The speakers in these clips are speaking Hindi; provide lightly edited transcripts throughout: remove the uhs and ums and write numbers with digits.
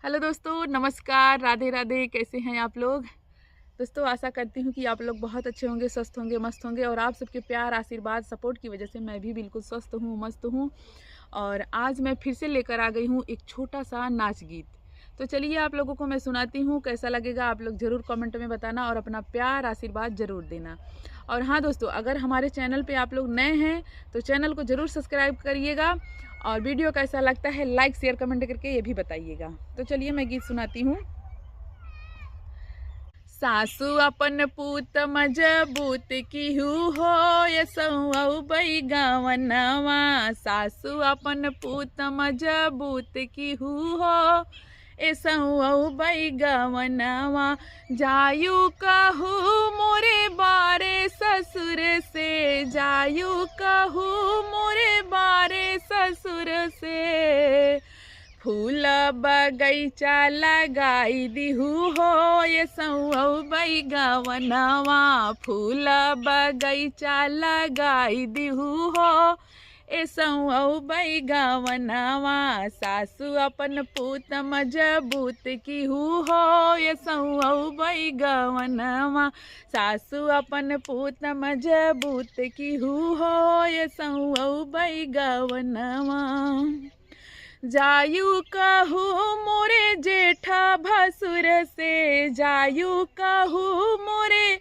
हेलो दोस्तों, नमस्कार, राधे राधे। कैसे हैं आप लोग? दोस्तों, आशा करती हूँ कि आप लोग बहुत अच्छे होंगे, स्वस्थ होंगे, मस्त होंगे और आप सबके प्यार, आशीर्वाद, सपोर्ट की वजह से मैं भी बिल्कुल स्वस्थ हूँ, मस्त हूँ। और आज मैं फिर से लेकर आ गई हूँ एक छोटा-सा नाच गीत। तो चलिए आप लोगों को मैं सुनाती हूँ, कैसा लगेगा आप लोग ज़रूर कमेंट में बताना और अपना प्यार, आशीर्वाद ज़रूर देना। और हाँ दोस्तों, अगर हमारे चैनल पे आप लोग नए हैं, तो चैनल को ज़रूर सब्सक्राइब करिएगा और वीडियो कैसा लगता है लाइक, शेयर, कमेंट करके ये भी बताइएगा। तो चलिए मैं गीत सुनाती हूँ। सासू अपन पूत मजबूत कीहू हो यसऊ बई गावनवा। सासू अपन पूत मजबूत कीहू हो यसऊ बई गावनवा। जायू कहू मोरे बारे ससुर से, जायू कहू मोरे बारे ससुर से। फूल बगैचा लगाई दिहू हो यसऊ बई गावनवा। फूल बगैचा लगाई दिहू हो यसऊ बई गावनवा। सासू अपन पूत मजबूत कीहू हो यसऊ बई गावनवा। सासू अपन पूत मजबूत कीहू हो यसऊ बई गावनवा। जायू कहू मोरे जेठा भसुर से, जायू कहू मोरे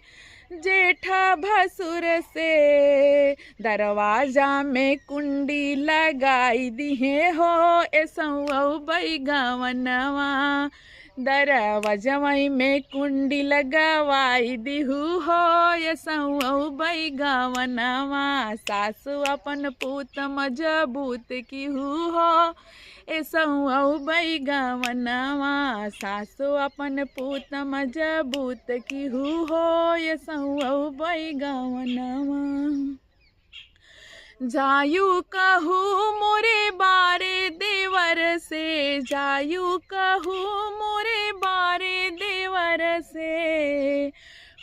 जेठा भसुर से। दरवाजा में कुंडी लगाई दिहे हो यसऊ बई गावनवा। दरवाजवई में कुंडी लगवाई दिहू हो यसऊ बई गावनवा। सासू अपन पूत मजबूत कीहू हो यसऊ बई गावनवा। सासू अपन पूत मजबूत कीहू हो यसऊ बई गावनवा। जायू कहू मोरे बारे देवर से, जायू कहू मोरे बारे देवर से।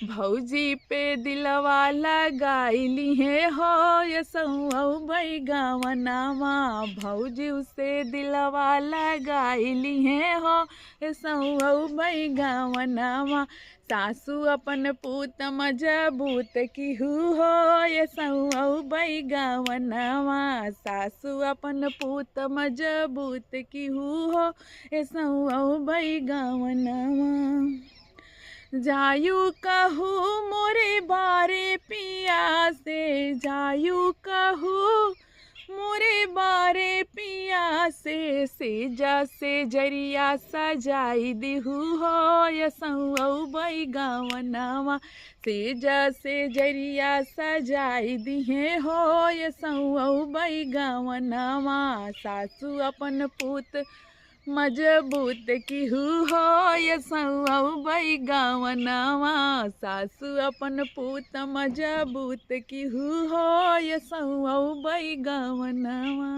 भौजी पे दिलवा लगाईली है हो यसऊ बई गावनवा। भौजी उसे दिलवा लगाईली है हो यसऊ बई गावनवा। सासू अपन पूत मजबूत कीहू हो यसऊ बई गावनवा। सासू अपन पूत मजबूत कीहू हो यसऊ बई गावनवा। जायू कहू मोरे बारे पिया से, जायू कहू मोरे बारे पिया से। सेजा से जरिया सजाई दिहू हो यसऊ बई गावनवा। सेजा से जरिया सजाई दिहे हो यसऊ बई गावनवा। सासू अपन पूत मजबूत कीहू हो यसऊ बई गावनवा। सासू अपन पूत मजबूत कीहू हो यसऊ बई गावनवा।